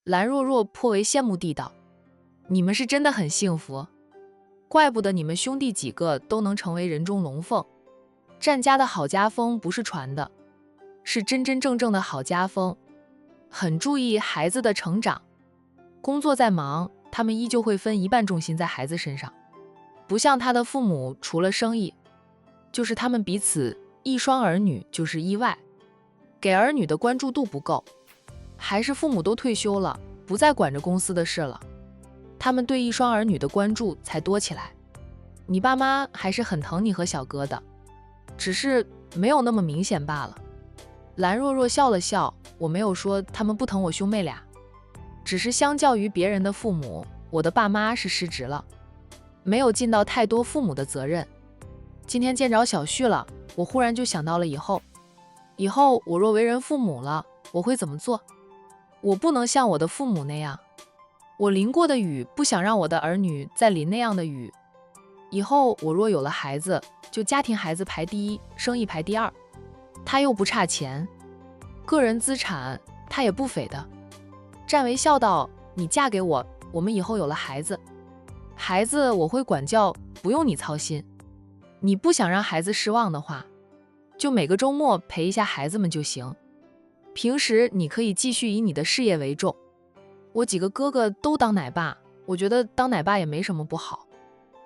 蓝若若颇为羡慕地道：“你们是真的很幸福，怪不得你们兄弟几个都能成为人中龙凤。战家的好家风不是传的，是真真正正的好家风，很注意孩子的成长。工作再忙，他们依旧会分一半重心在孩子身上，不像他的父母，除了生意，就是他们彼此一双儿女就是意外，给儿女的关注度不够。还是父母都退休了，不再管着公司的事了，他们对一双儿女的关注才多起来。你爸妈还是很疼你和小哥的，只是没有那么明显罢了。”蓝若若笑了笑，我没有说他们不疼我兄妹俩，只是相较于别人的父母，我的爸妈是失职了，没有尽到太多父母的责任。今天见着小旭了，我忽然就想到了以后我若为人父母了，我会怎么做？我不能像我的父母那样，我淋过的雨，不想让我的儿女再淋那样的雨。以后我若有了孩子，就家庭孩子排第一，生意排第二。他又不差钱，个人资产他也不菲的。战维笑道：“你嫁给我，我们以后有了孩子，孩子我会管教，不用你操心。你不想让孩子失望的话，就每个周末陪一下孩子们就行。平时你可以继续以你的事业为重。我几个哥哥都当奶爸，我觉得当奶爸也没什么不好，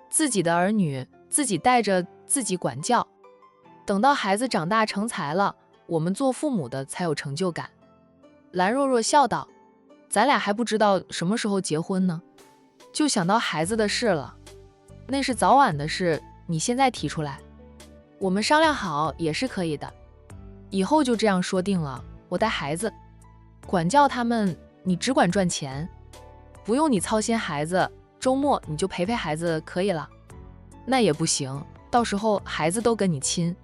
自己的儿女自己带着，自己管教，等到孩子长大成才了，我们做父母的才有成就感。”蓝若若笑道：“咱俩还不知道什么时候结婚呢，就想到孩子的事了。那是早晚的事，你现在提出来，我们商量好也是可以的。以后就这样说定了，我带孩子，管教他们，你只管赚钱，不用你操心孩子，周末你就陪陪孩子可以了。”“那也不行，到时候孩子都跟你亲，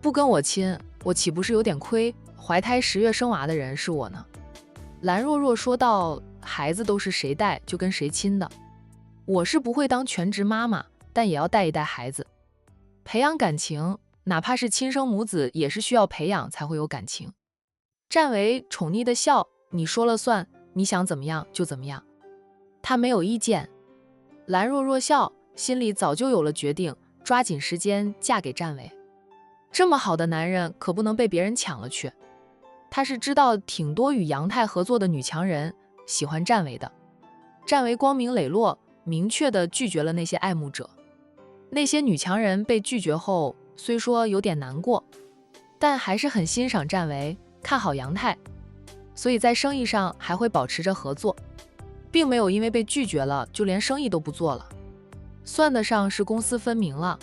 不跟我亲，我岂不是有点亏？怀胎10月生娃的人是我呢。”蓝若若说道：“孩子都是谁带就跟谁亲的，我是不会当全职妈妈，但也要带一带孩子，培养感情，哪怕是亲生母子也是需要培养才会有感情。”战维宠溺的笑：“你说了算，你想怎么样就怎么样。”他没有意见。蓝若若笑，心里早就有了决定，抓紧时间嫁给战维。这么好的男人可不能被别人抢了去。他是知道挺多与杨太合作的女强人喜欢战维的，战维光明磊落明确地拒绝了那些爱慕者。那些女强人被拒绝后，虽说有点难过，但还是很欣赏战维，看好杨太，所以在生意上还会保持着合作，并没有因为被拒绝了就连生意都不做了，算得上是公私分明了。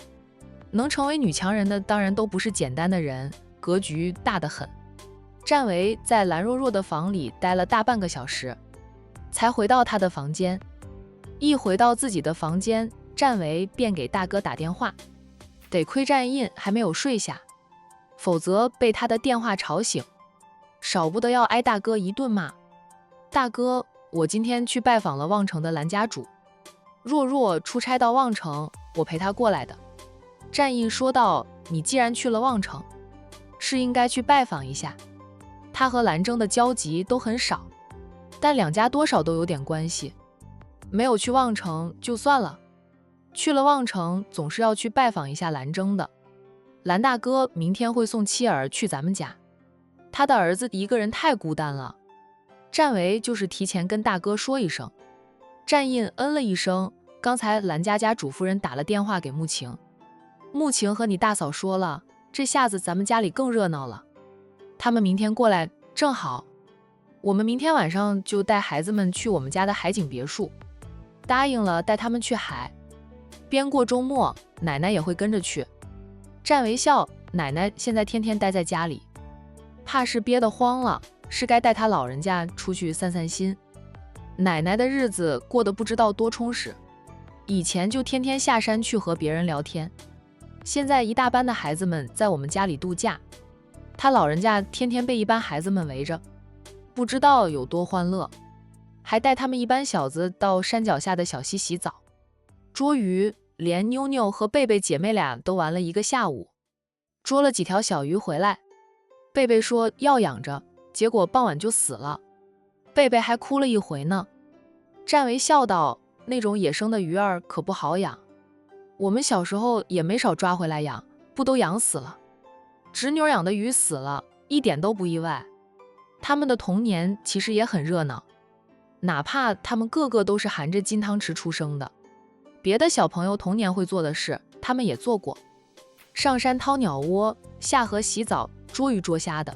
能成为女强人的当然都不是简单的人，格局大得很。战维在蓝若若的房里待了大半个小时，才回到他的房间。一回到自己的房间，战维便给大哥打电话，得亏战印还没有睡下，否则被他的电话吵醒，少不得要挨大哥一顿骂。“大哥，我今天去拜访了望城的蓝家主，若若出差到望城，我陪他过来的。”战印说道：“你既然去了望城，是应该去拜访一下。他和蓝征的交集都很少，但两家多少都有点关系。没有去望城就算了，去了望城总是要去拜访一下蓝征的。蓝大哥明天会送妻儿去咱们家，他的儿子一个人太孤单了。”战维就是提前跟大哥说一声。战印嗯了一声，刚才蓝家家主夫人打了电话给穆晴，穆晴和你大嫂说了，这下子咱们家里更热闹了。他们明天过来正好，我们明天晚上就带孩子们去我们家的海景别墅，答应了带他们去海，边过周末，奶奶也会跟着去。战维笑：“奶奶现在天天待在家里，怕是憋得慌了，是该带她老人家出去散散心。奶奶的日子过得不知道多充实，以前就天天下山去和别人聊天，现在一大班的孩子们在我们家里度假，他老人家天天被一班孩子们围着，不知道有多欢乐，还带他们一班小子到山脚下的小溪洗澡、捉鱼，连妞妞和贝贝姐妹俩都玩了一个下午，捉了几条小鱼回来。贝贝说要养着，结果傍晚就死了。贝贝还哭了一回呢。占为笑道：那种野生的鱼儿可不好养，我们小时候也没少抓回来养，不都养死了。侄女养的鱼死了，一点都不意外。他们的童年其实也很热闹，哪怕他们个个都是含着金汤匙出生的。别的小朋友童年会做的事，他们也做过。上山掏鸟窝，下河洗澡，捉鱼捉虾的。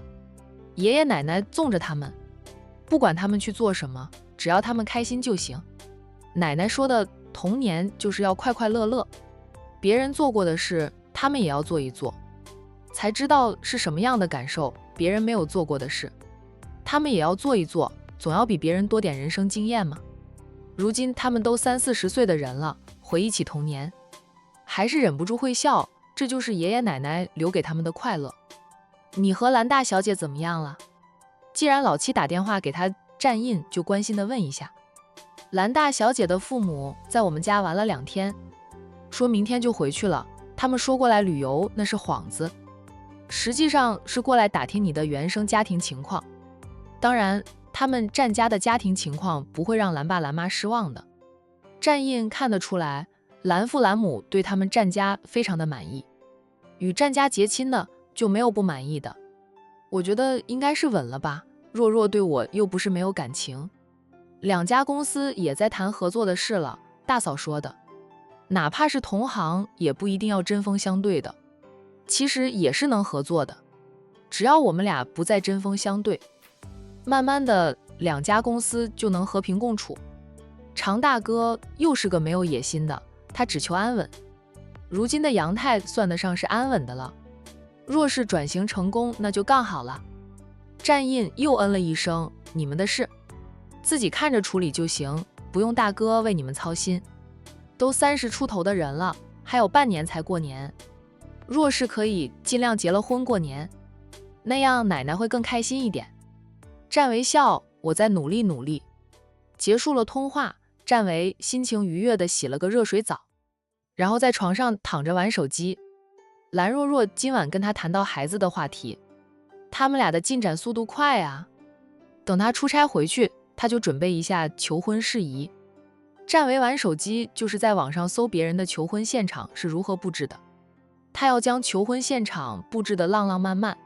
爷爷奶奶纵着他们，不管他们去做什么，只要他们开心就行。奶奶说的童年就是要快快乐乐，别人做过的事，他们也要做一做，才知道是什么样的感受。别人没有做过的事，他们也要做一做，总要比别人多点人生经验嘛。如今他们都30、40岁的人了，回忆起童年，还是忍不住会笑，这就是爷爷奶奶留给他们的快乐。你和兰大小姐怎么样了？既然老七打电话给他站印，就关心地问一下。兰大小姐的父母在我们家玩了2天，说明天就回去了。他们说过来旅游那是幌子，实际上是过来打听你的原生家庭情况。当然，他们占家的家庭情况不会让兰爸兰妈失望的。占印看得出来，兰父兰母对他们占家非常的满意，与占家结亲的就没有不满意的。我觉得应该是稳了吧，若若对我又不是没有感情。2家公司也在谈合作的事了，大嫂说的，哪怕是同行也不一定要针锋相对的，其实也是能合作的，只要我们俩不再针锋相对，慢慢的2家公司就能和平共处。常大哥又是个没有野心的，他只求安稳。如今的杨太算得上是安稳的了，若是转型成功，那就更好了。占印又嗯了一声，你们的事自己看着处理就行，不用大哥为你们操心。都30出头的人了，还有半年才过年，若是可以尽量结了婚过年，那样奶奶会更开心一点。占为笑，我再努力努力。结束了通话，占为心情愉悦地洗了个热水澡，然后在床上躺着玩手机。兰若若今晚跟他谈到孩子的话题，他们俩的进展速度快啊。等他出差回去，他就准备一下求婚事宜。占为玩手机就是在网上搜别人的求婚现场是如何布置的，他要将求婚现场布置得浪浪漫漫。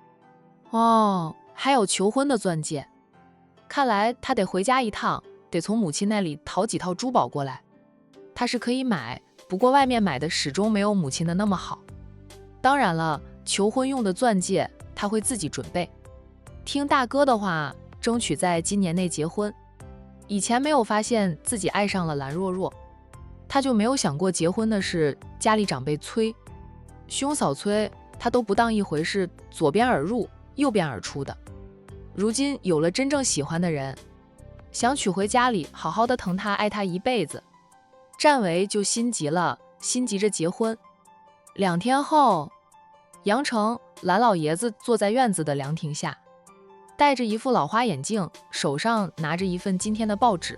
哦，还有求婚的钻戒，看来他得回家一趟，得从母亲那里淘几套珠宝过来。他是可以买，不过外面买的始终没有母亲的那么好。当然了，求婚用的钻戒他会自己准备，听大哥的话，争取在今年内结婚。以前没有发现自己爱上了兰若若，他就没有想过结婚的事。家里长辈催，兄嫂催，他都不当一回事，左边耳入右边耳出的。如今有了真正喜欢的人，想娶回家里好好的疼他爱他一辈子，占为就心急了，心急着结婚。2天后，杨成兰老爷子坐在院子的凉亭下，戴着一副老花眼镜，手上拿着一份今天的报纸，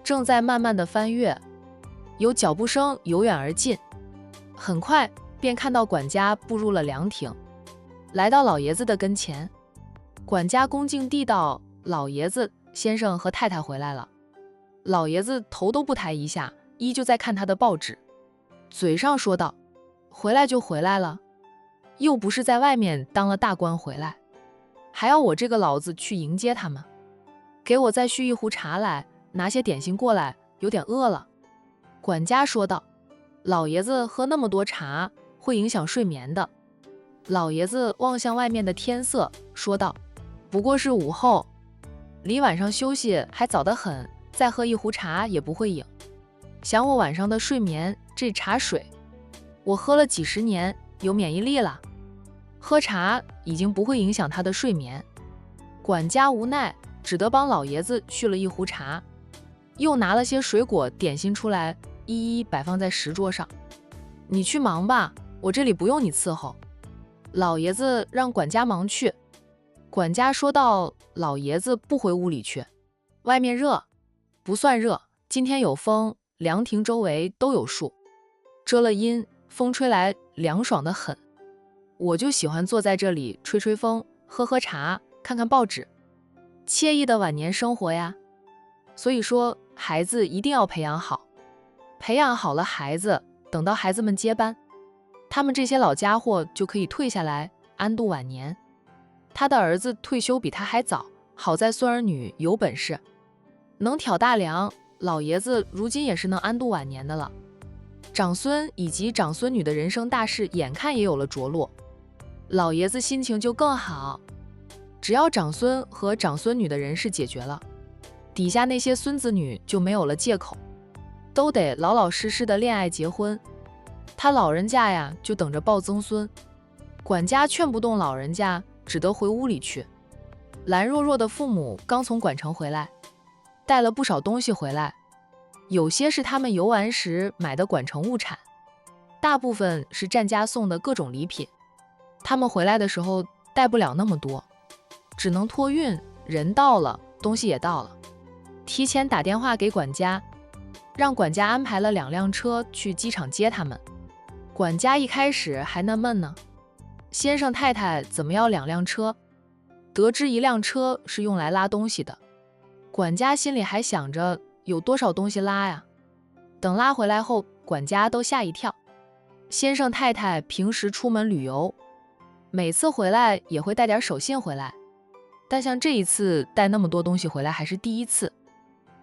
正在慢慢的翻阅。有脚步声由远而近，很快便看到管家步入了凉亭，来到老爷子的跟前。管家恭敬地道：老爷子，先生和太太回来了。老爷子头都不抬一下，依旧在看他的报纸，嘴上说道：回来就回来了，又不是在外面当了大官回来，还要我这个老子去迎接他们。给我再续一壶茶来，拿些点心过来，有点饿了。管家说道：老爷子喝那么多茶会影响睡眠的。老爷子望向外面的天色，说道：不过是午后，离晚上休息还早得很，再喝一壶茶也不会影响我晚上的睡眠。这茶水我喝了几10年，有免疫力了，喝茶已经不会影响他的睡眠。管家无奈，只得帮老爷子续了一壶茶，又拿了些水果点心出来，一一摆放在石桌上。你去忙吧，我这里不用你伺候。老爷子让管家忙去。管家说道：老爷子不回屋里去，外面热。不算热，今天有风，凉亭周围都有树，遮了阴，风吹来凉爽得很。我就喜欢坐在这里吹吹风，喝喝茶，看看报纸。惬意的晚年生活呀。所以说，孩子一定要培养好，培养好了孩子，等到孩子们接班，他们这些老家伙就可以退下来安度晚年。他的儿子退休比他还早，好在孙儿女有本事，能挑大梁，老爷子如今也是能安度晚年的了。长孙以及长孙女的人生大事眼看也有了着落，老爷子心情就更好。只要长孙和长孙女的人事解决了，底下那些孙子女就没有了借口，都得老老实实的恋爱结婚。他老人家呀，就等着抱曾孙，管家劝不动老人家，只得回屋里去。兰若若的父母刚从管城回来，带了不少东西回来，有些是他们游玩时买的管城物产，大部分是战家送的各种礼品。他们回来的时候带不了那么多，只能托运，人到了，东西也到了。提前打电话给管家，让管家安排了2辆车去机场接他们。管家一开始还纳闷呢，先生太太怎么要2辆车？得知1辆车是用来拉东西的，管家心里还想着有多少东西拉呀。等拉回来后，管家都吓一跳。先生太太平时出门旅游，每次回来也会带点手信回来，但像这一次带那么多东西回来还是第一次。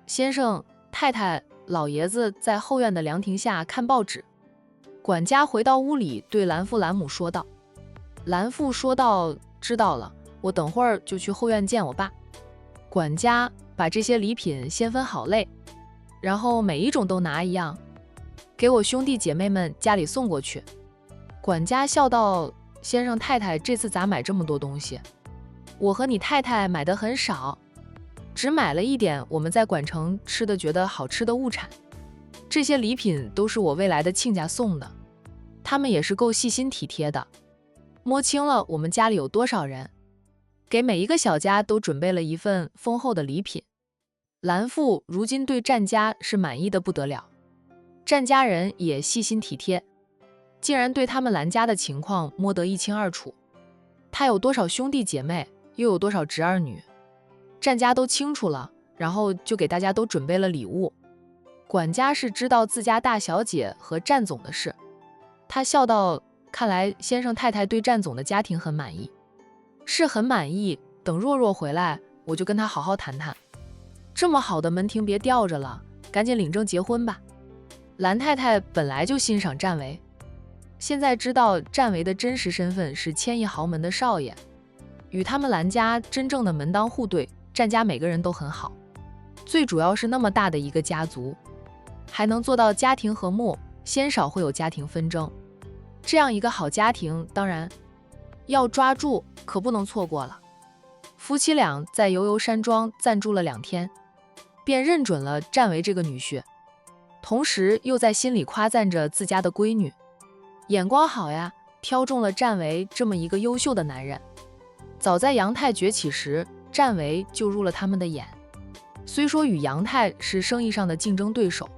先生太太老爷子在后院的凉亭下看报纸，管家回到屋里对兰父兰母说道。兰父说道：知道了，我等会儿就去后院见我爸。管家把这些礼品先分好类，然后每一种都拿一样，给我兄弟姐妹们家里送过去。管家笑道：先生太太这次咋买这么多东西？我和你太太买的很少，只买了一点我们在管城吃的觉得好吃的物产。这些礼品都是我未来的亲家送的，他们也是够细心体贴的，摸清了我们家里有多少人，给每一个小家都准备了一份丰厚的礼品。兰父如今对战家是满意的不得了，战家人也细心体贴，竟然对他们兰家的情况摸得一清二楚。他有多少兄弟姐妹，又有多少侄儿女，战家都清楚了，然后就给大家都准备了礼物。管家是知道自家大小姐和战总的事，他笑道：看来先生太太对战总的家庭很满意。是很满意，等若若回来，我就跟他好好谈谈。这么好的门庭别吊着了，赶紧领证结婚吧。兰太太本来就欣赏战维，现在知道战维的真实身份是千亿豪门的少爷，与他们兰家真正的门当户对，战家每个人都很好。最主要是那么大的一个家族，还能做到家庭和睦，鲜少会有家庭纷争。这样一个好家庭，当然要抓住，可不能错过了。夫妻俩在悠悠山庄暂住了2天，便认准了战维这个女婿，同时又在心里夸赞着自家的闺女，眼光好呀，挑中了战维这么一个优秀的男人。早在杨太崛起时，战维就入了他们的眼。虽说与杨太是生意上的竞争对手，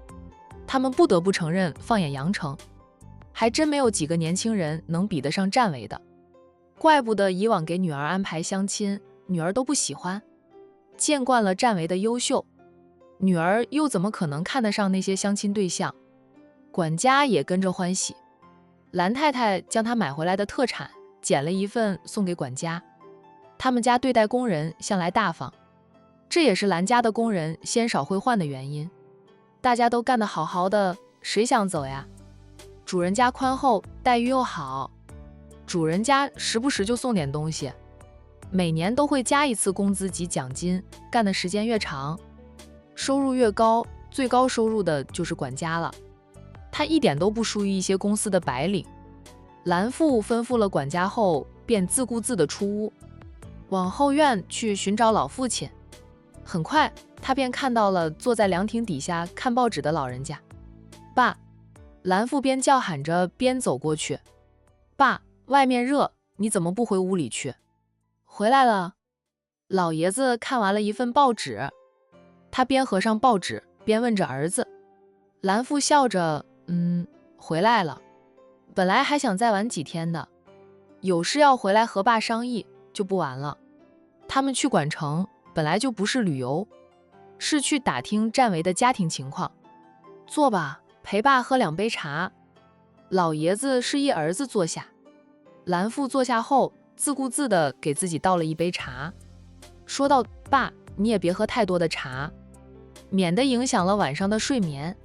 他们不得不承认，放眼羊城，还真没有几个年轻人能比得上战维的。怪不得以往给女儿安排相亲，女儿都不喜欢。见惯了战维的优秀，女儿又怎么可能看得上那些相亲对象？管家也跟着欢喜。兰太太将她买回来的特产捡了一份送给管家。他们家对待工人向来大方，这也是兰家的工人鲜少会换的原因。大家都干得好好的，谁想走呀？主人家宽厚，待遇又好，主人家时不时就送点东西，每年都会加一次工资及奖金，干的时间越长，收入越高，最高收入的就是管家了。他一点都不输于一些公司的白领。兰父吩咐了管家后，便自顾自地出屋，往后院去寻找老父亲。很快，他便看到了坐在凉亭底下看报纸的老人家。爸！兰父边叫喊着边走过去。爸，外面热，你怎么不回屋里去？回来了。老爷子看完了一份报纸，他边合上报纸边问着儿子。兰父笑着，回来了。本来还想再晚几天的，有事要回来和爸商议，就不晚了。他们去管城，本来就不是旅游，是去打听战维的家庭情况。坐吧，陪爸喝2杯茶。老爷子示意儿子坐下。兰父坐下后，自顾自地给自己倒了一杯茶，说道：“爸，你也别喝太多的茶，免得影响了晚上的睡眠。”“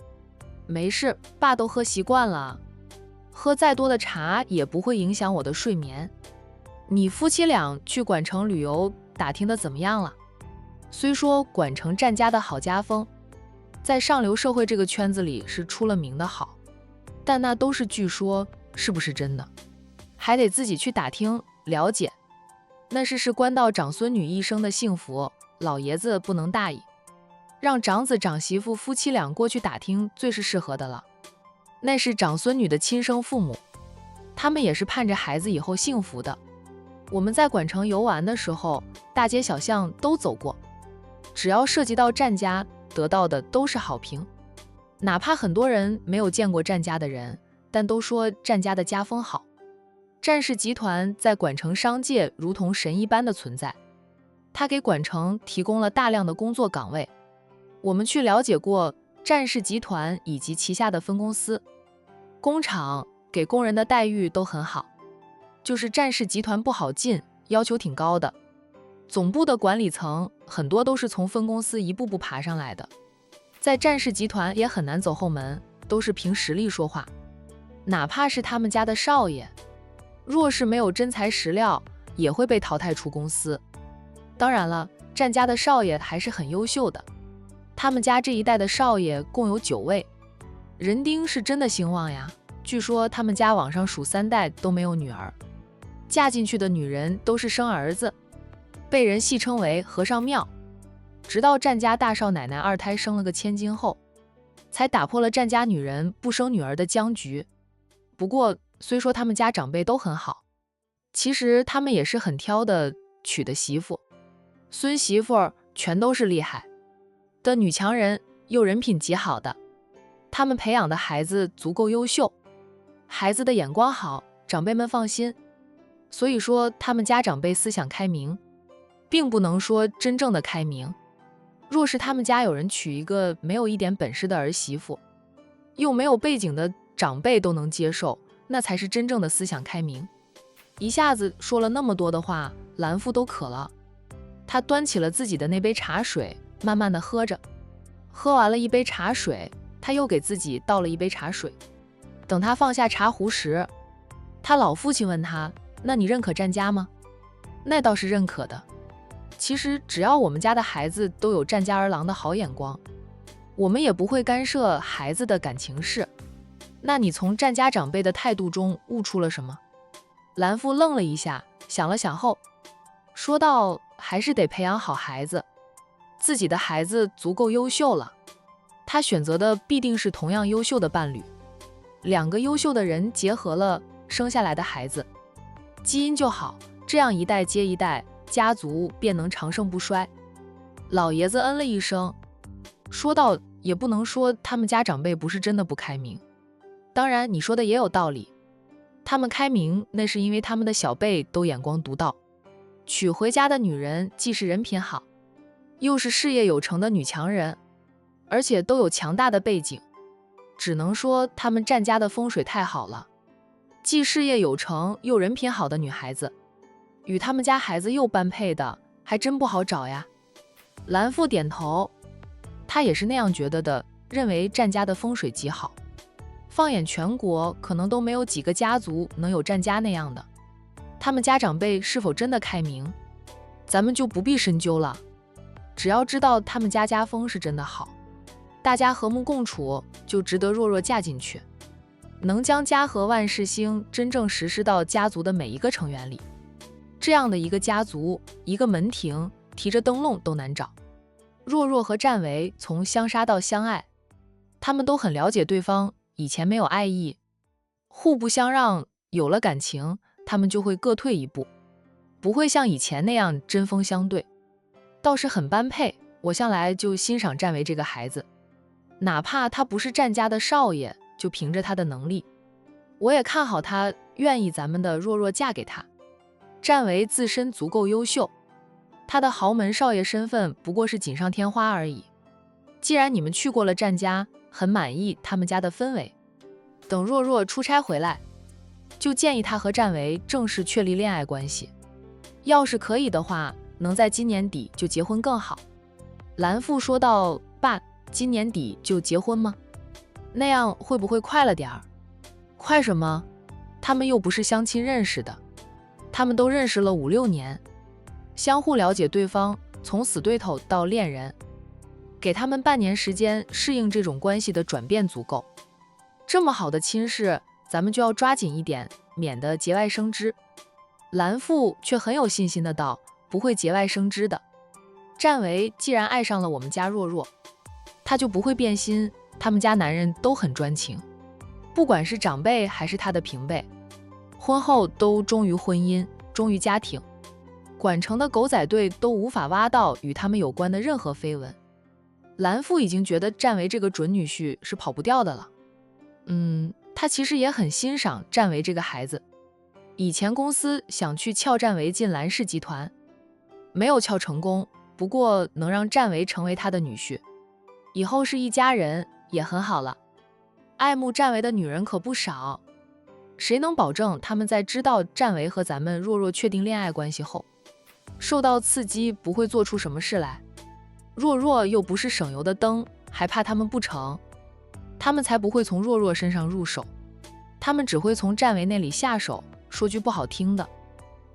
没事，爸都喝习惯了，喝再多的茶也不会影响我的睡眠。你夫妻俩去管城旅游打听的怎么样了？”虽说管城战家的好家风，在上流社会这个圈子里是出了名的好，但那都是据说，是不是真的，还得自己去打听了解。那是事关到长孙女一生的幸福，老爷子不能大意，让长子长媳妇夫妻俩过去打听最是适合的了。那是长孙女的亲生父母，他们也是盼着孩子以后幸福的。我们在管城游玩的时候，大街小巷都走过，只要涉及到战家，得到的都是好评。哪怕很多人没有见过战家的人，但都说战家的家风好。战氏集团在管城商界如同神一般的存在，他给管城提供了大量的工作岗位。我们去了解过战氏集团以及旗下的分公司、工厂，给工人的待遇都很好，就是战氏集团不好进，要求挺高的。总部的管理层很多都是从分公司一步步爬上来的，在战氏集团也很难走后门，都是凭实力说话。哪怕是他们家的少爷，若是没有真材实料，也会被淘汰出公司。当然了，战家的少爷还是很优秀的，他们家这一代的少爷共有9位，人丁是真的兴旺呀。据说他们家往上数3代都没有女儿，嫁进去的女人都是生儿子，被人戏称为和尚庙。直到战家大少奶奶2胎生了个千金后，才打破了战家女人不生女儿的僵局。不过虽说他们家长辈都很好，其实他们也是很挑的，娶的媳妇、孙媳妇全都是厉害的女强人，又人品极好的。他们培养的孩子足够优秀，孩子的眼光好，长辈们放心。所以说他们家长辈思想开明，并不能说真正的开明。若是他们家有人娶一个没有一点本事的儿媳妇，又没有背景的长辈都能接受，那才是真正的思想开明。一下子说了那么多的话，兰父都渴了。他端起了自己的那杯茶水，慢慢的喝着。喝完了一杯茶水，他又给自己倒了一杯茶水。等他放下茶壶时，他老父亲问他：“那你认可战家吗？”“那倒是认可的。其实只要我们家的孩子都有战家儿郎的好眼光，我们也不会干涉孩子的感情事。那你从战家长辈的态度中悟出了什么？”兰父愣了一下，想了想后说道：“还是得培养好孩子，自己的孩子足够优秀了，他选择的必定是同样优秀的伴侣。2个优秀的人结合了，生下来的孩子基因就好，这样一代接一代，家族便能长盛不衰。”老爷子嗯了一声，说道：“也不能说他们家长辈不是真的不开明，当然你说的也有道理，他们开明那是因为他们的小辈都眼光独到，娶回家的女人既是人品好，又是事业有成的女强人，而且都有强大的背景，只能说他们战家的风水太好了，既事业有成又人品好的女孩子，与他们家孩子又般配的还真不好找呀。”兰父点头，他也是那样觉得的，认为战家的风水极好，放眼全国可能都没有几个家族能有战家那样的。他们家长辈是否真的开明，咱们就不必深究了，只要知道他们家家风是真的好，大家和睦共处，就值得若若嫁进去，能将家和万事兴真正实施到家族的每一个成员里。这样的一个家族，一个门庭，提着灯笼都难找。若若和战维从相杀到相爱，他们都很了解对方，以前没有爱意，互不相让，有了感情，他们就会各退一步，不会像以前那样针锋相对，倒是很般配。我向来就欣赏战维这个孩子，哪怕他不是战家的少爷，就凭着他的能力，我也看好他，愿意咱们的若若嫁给他。战维自身足够优秀，他的豪门少爷身份不过是锦上添花而已。既然你们去过了战家，很满意他们家的氛围，等若若出差回来，就建议他和战维正式确立恋爱关系。要是可以的话，能在今年底就结婚更好。兰父说道：“爸，今年底就结婚吗？那样会不会快了点儿？”快什么？他们又不是相亲认识的，他们都认识了5、6年，相互了解对方，从死对头到恋人，给他们半年时间适应这种关系的转变足够。这么好的亲事，咱们就要抓紧一点，免得节外生枝。兰父却很有信心的道：“不会节外生枝的。战维既然爱上了我们家若若，他就不会变心。他们家男人都很专情，不管是长辈还是他的平辈，婚后都忠于婚姻，忠于家庭。管城的狗仔队都无法挖到与他们有关的任何绯闻。兰父已经觉得战维这个准女婿是跑不掉的了。他其实也很欣赏战维这个孩子。以前公司想去撬战维进兰氏集团，没有撬成功，不过能让战维成为他的女婿，以后是一家人也很好了。爱慕战维的女人可不少，谁能保证他们在知道战维和咱们若若确定恋爱关系后，受到刺激不会做出什么事来？若若又不是省油的灯，还怕他们不成？他们才不会从若若身上入手，他们只会从战维那里下手。说句不好听的，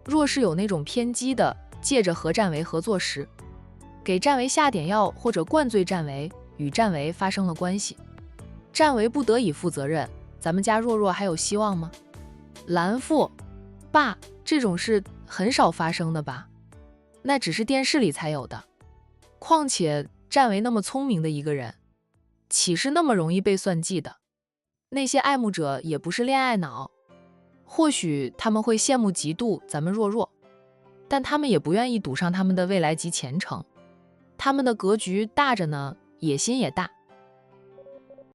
若是有那种偏激的，借着和战维合作时，给战维下点药或者灌醉战维，与战维发生了关系，战维不得已负责任，咱们家若若还有希望吗？兰父，爸，这种事很少发生的吧？那只是电视里才有的。况且战维那么聪明的一个人，岂是那么容易被算计的？那些爱慕者也不是恋爱脑，或许他们会羡慕嫉妒咱们若若，但他们也不愿意赌上他们的未来及前程。他们的格局大着呢，野心也大。